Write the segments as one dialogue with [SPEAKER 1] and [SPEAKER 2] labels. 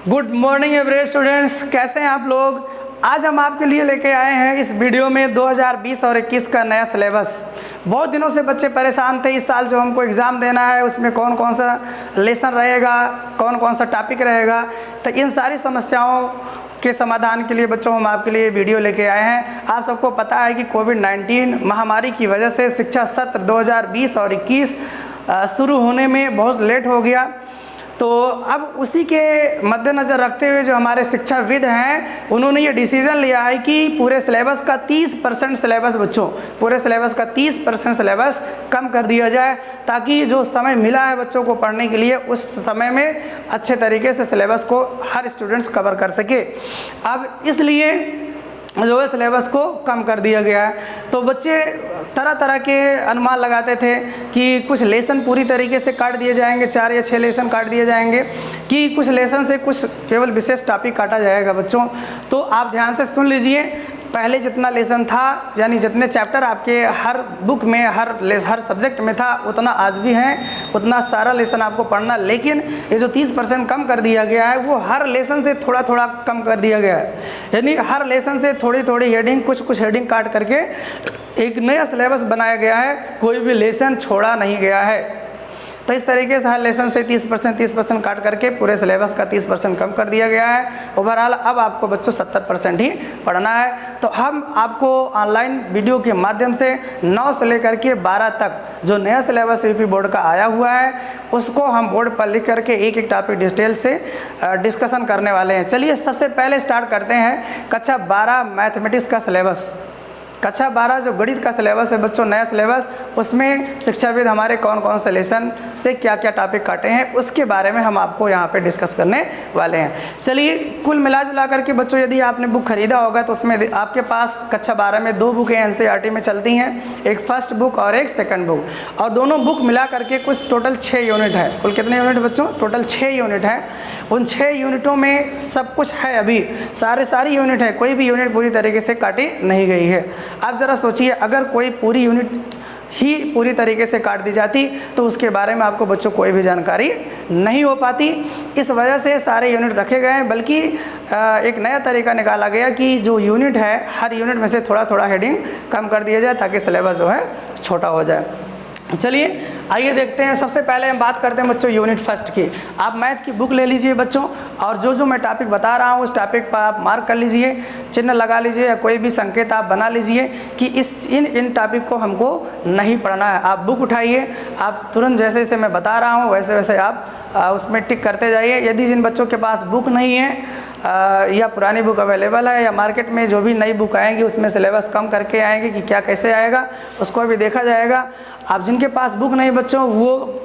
[SPEAKER 1] Good morning every students, कैसे हैं आप लोग। आज हम आपके लिए लेके आए हैं इस वीडियो में 2020 और 21 का नया सिलेबस। बहुत दिनों से बच्चे परेशान थे इस साल जो हमको एग्ज़ाम देना है उसमें कौन कौन सा लेसन रहेगा, कौन कौन सा टॉपिक रहेगा। तो इन सारी समस्याओं के समाधान के लिए बच्चों हम आपके लिए वीडियो लेके आए हैं। आप सबको पता है कि कोविड-19 महामारी की वजह से शिक्षा सत्र 2020 और 21 शुरू होने में बहुत लेट हो गया। तो अब उसी के मद्देनज़र रखते हुए जो हमारे शिक्षाविद हैं उन्होंने ये डिसीज़न लिया है कि पूरे सिलेबस का 30% सिलेबस पूरे सिलेबस का 30% सिलेबस कम कर दिया जाए, ताकि जो समय मिला है बच्चों को पढ़ने के लिए उस समय में अच्छे तरीके से सिलेबस को हर स्टूडेंट्स कवर कर सके। अब इसलिए जो है सिलेबस को कम कर दिया गया है। तो बच्चे तरह तरह के अनुमान लगाते थे कि कुछ लेसन पूरी तरीके से काट दिए जाएंगे, 4 या 6 लेसन काट दिए जाएंगे, कि कुछ लेसन से कुछ केवल विशेष टॉपिक काटा जाएगा बच्चों। तो आप ध्यान से सुन लीजिए, पहले जितना लेसन था यानी जितने चैप्टर आपके हर बुक में हर सब्जेक्ट में था उतना आज भी हैं, उतना सारा लेसन आपको पढ़ना। लेकिन ये जो 30% कम कर दिया गया है वो हर लेसन से थोड़ा थोड़ा कम कर दिया गया है, यानी हर लेसन से थोड़ी थोड़ी हेडिंग कुछ हेडिंग काट करके एक नया सिलेबस बनाया गया है, कोई भी लेसन छोड़ा नहीं गया है। तो इस तरीके से हर लेसन से 30% काट करके पूरे सिलेबस का 30% कम कर दिया गया है। ओवरऑल अब आपको बच्चों 70% ही पढ़ना है। तो हम आपको ऑनलाइन वीडियो के माध्यम से 9 से लेकर के 12 तक जो नया सिलेबस यूपी बोर्ड का आया हुआ है उसको हम बोर्ड पर लिख करके एक एक टॉपिक डिटेल से डिस्कशन करने वाले हैं। चलिए सबसे पहले स्टार्ट करते हैं कक्षा 12 मैथमेटिक्स का सिलेबस। कक्षा 12 जो गणित का सिलेबस है बच्चों, नया सिलेबस, उसमें शिक्षाविद हमारे कौन कौन से लेसन से क्या क्या टॉपिक काटे हैं उसके बारे में हम आपको यहाँ पे डिस्कस करने वाले हैं। चलिए कुल मिला जुला करके बच्चों यदि आपने बुक खरीदा होगा तो उसमें आपके पास कक्षा 12 में 2 बुकें एनसीईआरटी में चलती हैं, एक फर्स्ट बुक और एक सेकंड बुक, और दोनों बुक मिला करके कुछ टोटल 6 यूनिट है। कुल कितने यूनिट बच्चों? टोटल 6 यूनिट है। उन 6 यूनिटों में सब कुछ है, अभी सारी यूनिट है, कोई भी यूनिट पूरी तरीके से काटी नहीं गई है। आप ज़रा सोचिए, अगर कोई पूरी यूनिट ही पूरी तरीके से काट दी जाती तो उसके बारे में आपको बच्चों कोई भी जानकारी नहीं हो पाती। इस वजह से सारे यूनिट रखे गए हैं, बल्कि एक नया तरीका निकाला गया कि जो यूनिट है हर यूनिट में से थोड़ा थोड़ा हेडिंग कम कर दिया जाए ताकि सिलेबस जो है छोटा हो जाए। चलिए आइए देखते हैं। सबसे पहले हम बात करते हैं बच्चों यूनिट फर्स्ट की। आप मैथ की बुक ले लीजिए बच्चों, और जो मैं टॉपिक बता रहा हूँ उस टॉपिक पर आप मार्क कर लीजिए, चिन्ह लगा लीजिए या कोई भी संकेत आप बना लीजिए कि इन टॉपिक को हमको नहीं पढ़ना है। आप बुक उठाइए, आप तुरंत जैसे जैसे मैं बता रहा हूँ वैसे वैसे आप उसमें टिक करते जाइए। यदि जिन बच्चों के पास बुक नहीं है या पुरानी बुक अवेलेबल है या मार्केट में जो भी नई बुक आएंगी उसमें सिलेबस कम करके आएंगे कि क्या कैसे आएगा उसको भी देखा जाएगा। आप जिनके पास बुक नहीं बच्चों वो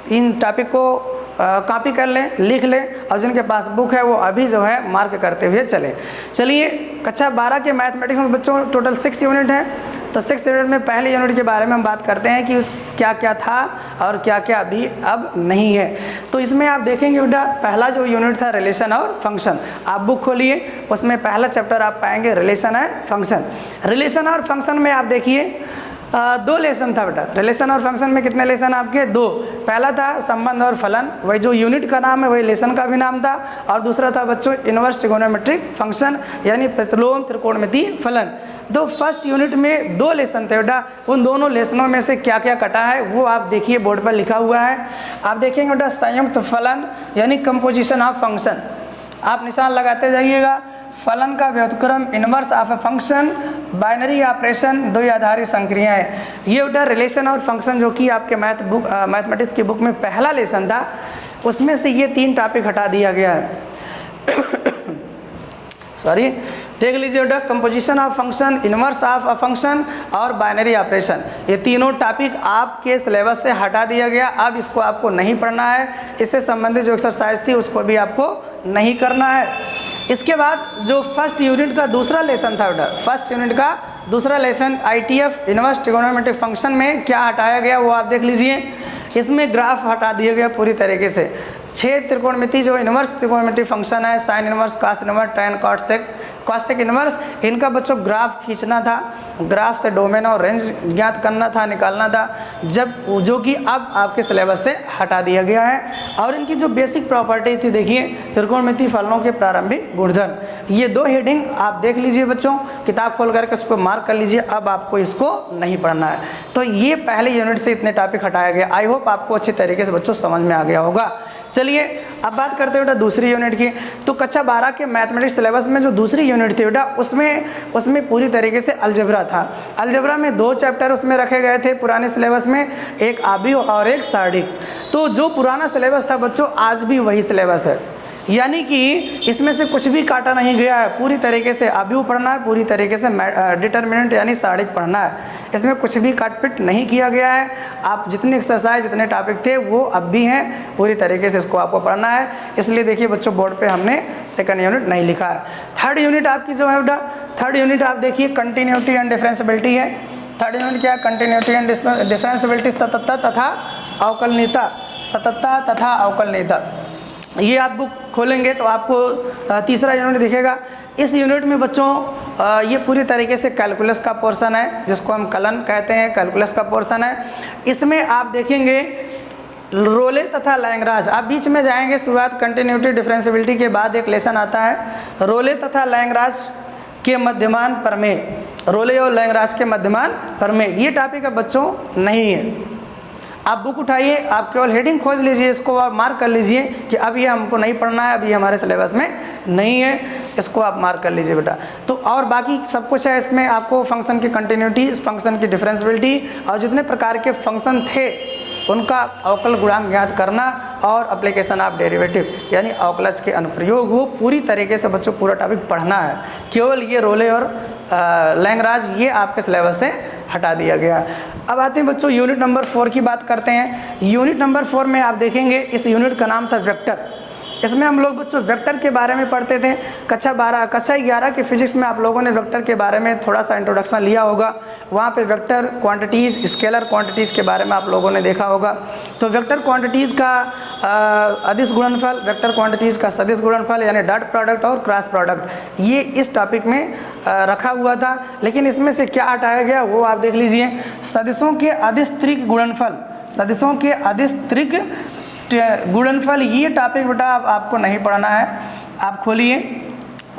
[SPEAKER 1] इन टॉपिक को कॉपी कर लें, लिख लें, और जिनके पास बुक है वो अभी जो है मार्क करते हुए चलें। चलिए कक्षा 12 के मैथमेटिक्स में बच्चों टोटल 6 यूनिट है। तो 6 यूनिट में पहले यूनिट के बारे में हम बात करते हैं कि क्या क्या था और क्या क्या अभी अब नहीं है। तो इसमें आप देखेंगे बेटा, पहला जो यूनिट था रिलेशन और फंक्शन। आप बुक खोलिए, उसमें पहला चैप्टर आप पाएंगे रिलेशन एंड फंक्शन। रिलेशन और फंक्शन में आप देखिए 2 लेसन था बेटा। रिलेशन और फंक्शन में कितने लेसन आपके? 2। पहला था संबंध और फलन, वही जो यूनिट का नाम है वही लेसन का भी नाम था, और दूसरा था बच्चों इनवर्स ट्रिगोनोमेट्रिक फंक्शन यानी प्रतिलोम त्रिकोणमितीय फलन। तो फर्स्ट यूनिट में 2 लेसन थे बेटा। उन दोनों लेसनों में से क्या क्या कटा है वो आप देखिए, बोर्ड पर लिखा हुआ है। आप देखेंगे बेटा संयुक्त फलन यानी कंपोजिशन ऑफ फंक्शन, आप निशान लगाते जाइएगा। फलन का व्युत्क्रम inverse of a function, binary operation, 2 आधारित संक्रियाएं। ये बेटा रिलेशन और फंक्शन जो कि आपके मैथमेटिक्स की बुक में पहला लेसन था उसमें से ये 3 टॉपिक हटा दिया गया है। सॉरी, देख लीजिए बेटा, composition of function, inverse of a function और बाइनरी ऑपरेशन, ये तीनों टॉपिक आपके सिलेबस से हटा दिया गया। अब इसको आपको नहीं पढ़ना है, इससे संबंधित जो एक्सरसाइज थी उसको भी आपको नहीं करना है। इसके बाद जो फर्स्ट यूनिट का दूसरा लेसन था बेटा, फर्स्ट यूनिट का दूसरा lesson ITF inverse trigonometric function में क्या हटाया गया वो आप देख लीजिए। इसमें ग्राफ हटा दिया गया पूरी तरीके से। 6 त्रिकोणमिति जो इनवर्स त्रिकोणमिति फंक्शन है, sine inverse, cos inverse, tan, cot, sec, cosec inverse, इनका बच्चों ग्राफ खींचना था, ग्राफ से डोमेन और रेंज ज्ञात करना था, निकालना था, जब जो कि अब आपके सिलेबस से हटा दिया गया है। और इनकी जो बेसिक प्रॉपर्टी थी देखिए, त्रिकोणमितीय फलनों के प्रारंभिक गुणधर्म। ये 2 हेडिंग आप देख लीजिए बच्चों, किताब खोल करके उसको मार्क कर लीजिए। अब आपको इसको नहीं पढ़ना है। तो ये पहले यूनिट से इतने टॉपिक हटाया गया। आई होप आपको अच्छी तरीके से बच्चों समझ में आ गया होगा। चलिए अब बात करते हैं बेटा दूसरी यूनिट की। तो कक्षा 12 के मैथमेटिक्स सिलेबस में जो दूसरी यूनिट थी बेटा, उसमें पूरी तरीके से अलजेब्रा था। अलजेब्रा में 2 चैप्टर उसमें रखे गए थे पुराने सिलेबस में, एक आबी और एक सार्डिक। तो जो पुराना सिलेबस था बच्चों, आज भी वही सिलेबस है, यानी कि इसमें से कुछ भी काटा नहीं गया है। पूरी तरीके से आबी पढ़ना है, पूरी तरीके से डिटर्मिनेंट यानी सार्डिक पढ़ना है। इसमें कुछ भी काटपिट नहीं किया गया है। आप जितने एक्सरसाइज जितने टॉपिक थे वो अब भी हैं, पूरी तरीके से इसको आपको पढ़ना है। इसलिए देखिए बच्चों, बोर्ड पे हमने सेकंड यूनिट नहीं लिखा है। थर्ड यूनिट आपकी जो है बेटा, थर्ड यूनिट आप देखिए कंटिन्यूटी एंड डिफरेंशियबिलिटी है। थर्ड यूनिट क्या है? कंटिन्यूटी एंड डिफरेंशियबिलिटी, सततता तथा अवकलनीयता, सततता तथा अवकलनीयता। ये आप बुक खोलेंगे तो आपको तीसरा यूनिट दिखेगा। इस यूनिट में बच्चों ये पूरी तरीके से कैलकुलस का पोर्शन है, जिसको हम कलन कहते हैं, कैलकुलस का पोर्शन है। इसमें आप देखेंगे रोले तथा लैंग्राज। आप बीच में जाएंगे, शुरुआत कंटिन्यूटी डिफरेंशियबिलिटी के बाद एक लेसन आता है रोले तथा लैंग्राज के मध्यमान प्रमेय। रोले और लैंग्राज के मध्यमान प्रमेय, ये टॉपिक अब बच्चों नहीं है। आप बुक उठाइए, आप केवल हेडिंग खोज लीजिए, इसको आप मार्क कर लीजिए कि अब ये हमको नहीं पढ़ना है, अब ये हमारे सिलेबस में नहीं है, इसको आप मार्क कर लीजिए बेटा। तो और बाकी सब कुछ है इसमें। आपको फंक्शन की कंटिन्यूटी, फंक्शन की डिफरेंशियबिलिटी और जितने प्रकार के फंक्शन थे उनका अवकल गुणांक ज्ञात करना और एप्लीकेशन ऑफ डेरिवेटिव यानी अवकलज के अनुप्रयोग, वो पूरी तरीके से बच्चों पूरा टॉपिक पढ़ना है। केवल ये रोले और लैंग्राज ये आपके सिलेबस से हटा दिया गया। अब आते हैं बच्चों यूनिट नंबर 4 की बात करते हैं। यूनिट नंबर 4 में आप देखेंगे, इस यूनिट का नाम था वेक्टर। इसमें हम लोग बच्चों वेक्टर के बारे में पढ़ते थे। कक्षा 11 के फिजिक्स में आप लोगों ने वेक्टर के बारे में थोड़ा सा इंट्रोडक्शन लिया होगा। वहाँ पे वेक्टर क्वांटिटीज़, स्केलर क्वांटिटीज़ के बारे में आप लोगों ने देखा होगा। तो वेक्टर क्वांटिटीज़ का अदिश गुणनफल, वेक्टर क्वांटिटीज़ का सदिश गुणनफल यानी डॉट प्रोडक्ट और क्रॉस प्रोडक्ट, ये इस टॉपिक में रखा हुआ था। लेकिन इसमें से क्या हटाया गया वो आप देख लीजिए। सदिशों के अदिश त्रिक गुणनफल, सदिशों के अदिश त्रिक गुणनफल, ये टॉपिक बेटा आपको नहीं पढ़ना है। आप खोलिए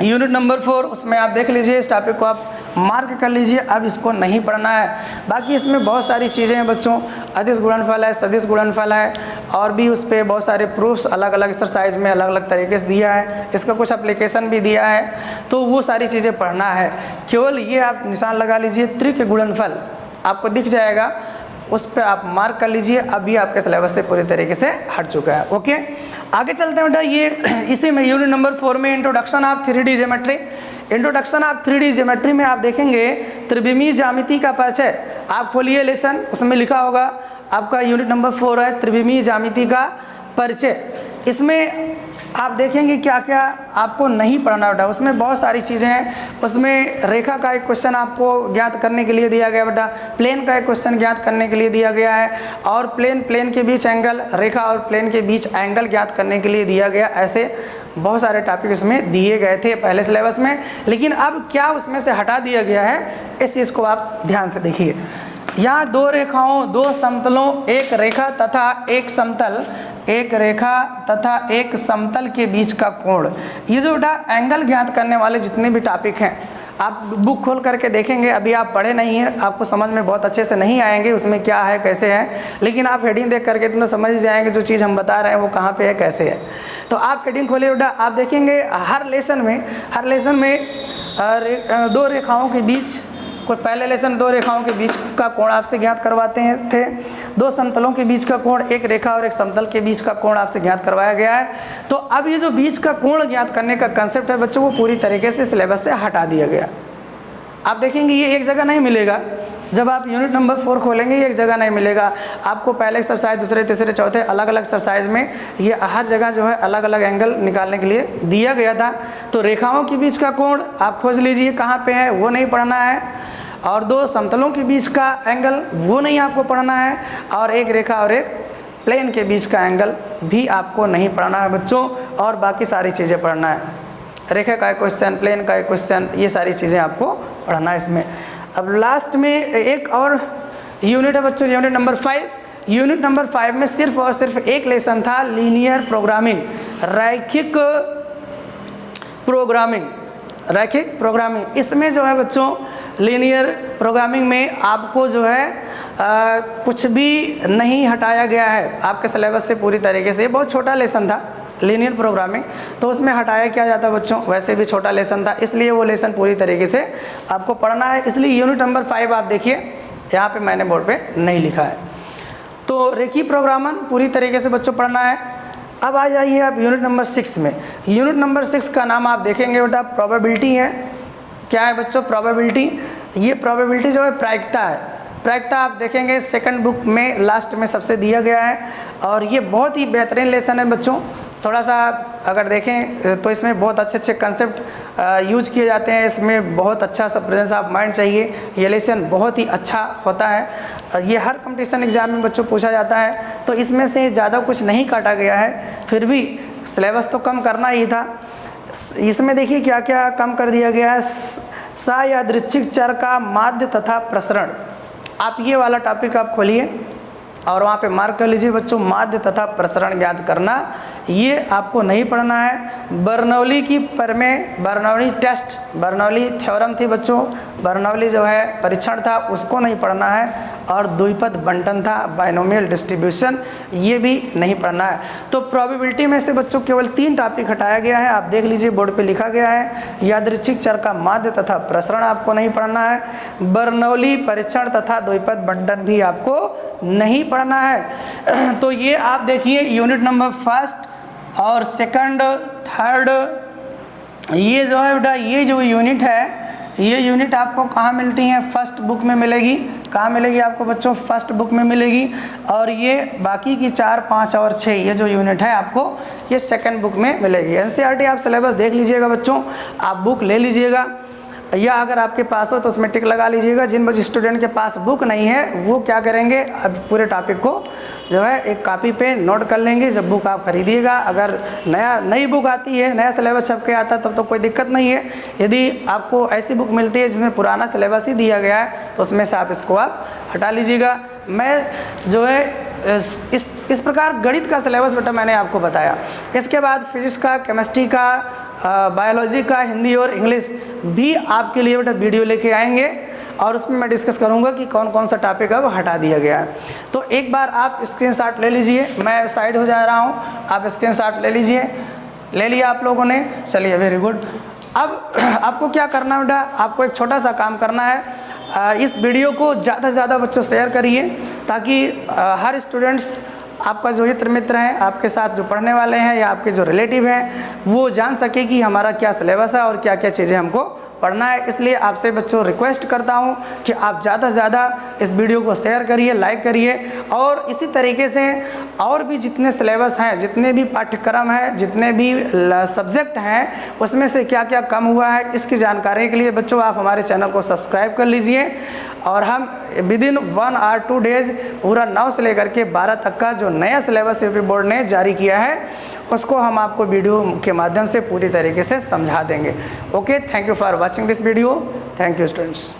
[SPEAKER 1] यूनिट नंबर 4, उसमें आप देख लीजिए, इस टॉपिक को आप मार्क कर लीजिए, अब इसको नहीं पढ़ना है। बाकी इसमें बहुत सारी चीज़ें हैं बच्चों, अदिश गुणनफल है, सदिश गुणनफल है, और भी उस पर बहुत सारे प्रूफ्स अलग अलग एक्सरसाइज में अलग अलग तरीके से दिया है। इसका कुछ एप्लीकेशन भी दिया है, तो वो सारी चीज़ें पढ़ना है। केवल ये आप निशान लगा लीजिए, त्रिक गुणनफल आपको दिख जाएगा, उस पर आप मार्क कर लीजिए। अभी आपके सिलेबस से पूरी तरीके से हट चुका है। ओके, आगे चलते हैं बेटा। ये इसी में यूनिट नंबर 4 में introduction of 3D geometry. Introduction of 3D geometry में आप देखेंगे त्रिविमीय ज्यामिति का परिचय। आप खोलिए लेसन, उसमें लिखा होगा आपका यूनिट नंबर 4 है त्रिविमीय ज्यामिति का परिचय। इसमें आप देखेंगे क्या क्या आपको नहीं पढ़ना बेटा। उसमें बहुत सारी चीज़ें हैं। उसमें रेखा का एक क्वेश्चन आपको ज्ञात करने के लिए दिया गया बेटा, प्लेन का एक क्वेश्चन ज्ञात करने के लिए दिया गया है, और प्लेन के बीच एंगल, रेखा और प्लेन के बीच एंगल ज्ञात करने के लिए दिया गया। ऐसे बहुत सारे टॉपिक इसमें दिए गए थे पहले सिलेबस में, लेकिन अब क्या उसमें से हटा दिया गया है, इस चीज़ को आप ध्यान से देखिए। यहाँ 2 रेखाओं, 2 समतलों, एक रेखा तथा एक समतल, एक रेखा तथा एक समतल के बीच का कोण, ये जो बेटा एंगल ज्ञात करने वाले जितने भी टॉपिक हैं आप बुक खोल करके देखेंगे। अभी आप पढ़े नहीं हैं, आपको समझ में बहुत अच्छे से नहीं आएंगे उसमें क्या है कैसे है, लेकिन आप हेडिंग देख करके इतना समझ जाएंगे जो चीज़ हम बता रहे हैं वो कहाँ पे है कैसे है। तो आप हेडिंग खोलिए बेटा, आप देखेंगे हर लेसन में 2 रेखाओं के बीच, कोई पहले लेसन 2 रेखाओं के बीच का कोण आपसे ज्ञात करवाते थे, 2 समतलों के बीच का कोण, एक रेखा और एक समतल के बीच का कोण आपसे ज्ञात करवाया गया है। तो अब ये जो बीच का कोण ज्ञात करने का कंसेप्ट है बच्चों, वो पूरी तरीके से सिलेबस से हटा दिया गया। आप देखेंगे ये एक जगह नहीं मिलेगा। जब आप यूनिट नंबर 4 खोलेंगे ये एक जगह नहीं मिलेगा आपको। पहले एक्सरसाइज, दूसरे, तीसरे, चौथे अलग अलग एक्सरसाइज में ये हर जगह जो है अलग अलग एंगल निकालने के लिए दिया गया था। तो रेखाओं के बीच का कोण आप खोज लीजिए कहाँ पे है, वो नहीं पढ़ना है, और 2 समतलों के बीच का एंगल वो नहीं आपको पढ़ना है, और एक रेखा और एक प्लेन के बीच का एंगल भी आपको नहीं पढ़ना है बच्चों, और बाकी सारी चीज़ें पढ़ना है। रेखा का एक क्वेश्चन, प्लेन का एक क्वेश्चन, ये सारी चीज़ें आपको पढ़ना है इसमें। अब लास्ट में एक और यूनिट है बच्चों, यूनिट नंबर 5, यूनिट नंबर 5 में सिर्फ और सिर्फ एक लेसन था, लीनियर प्रोग्रामिंग, रैखिक प्रोग्रामिंग। इसमें जो है बच्चों लीनियर प्रोग्रामिंग में आपको जो है कुछ भी नहीं हटाया गया है आपके सिलेबस से पूरी तरीके से। बहुत छोटा लेसन था लीनियर प्रोग्रामिंग, तो उसमें हटाया क्या जाता बच्चों, वैसे भी छोटा लेसन था, इसलिए वो लेसन पूरी तरीके से आपको पढ़ना है। इसलिए यूनिट नंबर 5 आप देखिए यहाँ पे मैंने बोर्ड पे नहीं लिखा है। तो रेखीय प्रोग्रामन पूरी तरीके से बच्चों पढ़ना है। अब आ जाइए आप यूनिट नंबर 6 में। यूनिट नंबर 6 का नाम आप देखेंगे बेटा प्रोबेबिलिटी है। क्या है बच्चों प्रोबेबिलिटी? ये प्रोबेबिलिटी जो है प्रायिकता है। प्रायिकता आप देखेंगे सेकंड बुक में लास्ट में सबसे दिया गया है, और ये बहुत ही बेहतरीन लेसन है बच्चों। थोड़ा सा अगर देखें तो इसमें बहुत अच्छे अच्छे कंसेप्ट यूज किए जाते हैं, इसमें बहुत अच्छा सा प्रेजेंस ऑफ माइंड चाहिए। ये लेसन बहुत ही अच्छा होता है, ये हर कंपटीशन एग्जाम में बच्चों पूछा जाता है, तो इसमें से ज़्यादा कुछ नहीं काटा गया है, फिर भी सिलेबस तो कम करना ही था। इसमें देखिए क्या क्या कम कर दिया गया है। सायादृच्छिक चर का माध्य तथा प्रसरण, आप ये वाला टॉपिक आप खोलिए और वहाँ पे मार्क कर लीजिए बच्चों, माध्य तथा प्रसरण ज्ञात करना, ये आपको नहीं पढ़ना है। बर्नौली की प्रमेय, बर्नौली टेस्ट, बर्नौली थ्योरम थी बच्चों, बर्नौली जो है परीक्षण था, उसको नहीं पढ़ना है। और द्विपद बंटन था, बाइनोमियल डिस्ट्रीब्यूशन, ये भी नहीं पढ़ना है। तो प्रोबेबिलिटी में से बच्चों केवल 3 टॉपिक हटाया गया है, आप देख लीजिए बोर्ड पे लिखा गया है। यादृच्छिक चर का माध्य तथा प्रसरण आपको नहीं पढ़ना है। बर्नौली परीक्षण तथा द्विपद बंटन भी आपको नहीं पढ़ना है। तो ये आप देखिए यूनिट नंबर 1 और 2, 3, ये जो है बेटा ये जो यूनिट है, ये यूनिट आपको कहाँ मिलती हैं? फर्स्ट बुक में मिलेगी। कहाँ मिलेगी आपको बच्चों? फर्स्ट बुक में मिलेगी। और ये बाकी की 4, 5 और 6 ये जो यूनिट है आपको ये सेकंड बुक में मिलेगी। एनसीईआरटी आप सिलेबस देख लीजिएगा बच्चों, आप बुक ले लीजिएगा, या अगर आपके पास हो तो उसमें टिक लगा लीजिएगा। जिन बच्चे स्टूडेंट के पास बुक नहीं है वो क्या करेंगे, अब पूरे टॉपिक को जो है एक कॉपी पे नोट कर लेंगे जब बुक आप खरीदिएगा। अगर नई बुक आती है, नया सिलेबस छप के आता है तब तो कोई दिक्कत नहीं है। यदि आपको ऐसी बुक मिलती है जिसमें पुराना सिलेबस ही दिया गया है तो उसमें से आप इसको आप हटा लीजिएगा। मैं जो है इस प्रकार गणित का सिलेबस बेटा मैंने आपको बताया। इसके बाद फिजिक्स का, केमिस्ट्री का, बायोलॉजी का, हिंदी और इंग्लिश भी आपके लिए बेटा वीडियो लेके आएंगे, और उसमें मैं डिस्कस करूंगा कि कौन कौन सा टॉपिक अब हटा दिया गया है। तो एक बार आप स्क्रीनशॉट ले लीजिए, मैं साइड हो जा रहा हूं, आप स्क्रीनशॉट ले लीजिए। ले लिया आप लोगों ने? चलिए वेरी गुड। अब आपको क्या करना है बेटा, आपको एक छोटा सा काम करना है। इस वीडियो को ज़्यादा से ज़्यादा बच्चों शेयर करिए, ताकि हर स्टूडेंट्स, आपका जो हित मित्र हैं, आपके साथ जो पढ़ने वाले हैं या आपके जो रिलेटिव हैं, वो जान सके कि हमारा क्या सिलेबस है और क्या क्या चीज़ें हमको पढ़ना है। इसलिए आपसे बच्चों रिक्वेस्ट करता हूं कि आप ज़्यादा से ज़्यादा इस वीडियो को शेयर करिए, लाइक करिए, और इसी तरीके से और भी जितने सिलेबस हैं, जितने भी पाठ्यक्रम हैं, जितने भी सब्जेक्ट हैं, उसमें से क्या क्या कम हुआ है, इसकी जानकारी के लिए बच्चों आप हमारे चैनल को सब्सक्राइब कर लीजिए। और हम विदिन 1 और 2 डेज पूरा 9 से लेकर के 12 तक का जो नया सिलेबस यूपी बोर्ड ने जारी किया है उसको हम आपको वीडियो के माध्यम से पूरी तरीके से समझा देंगे। Okay, thank you for watching this video. Thank you students.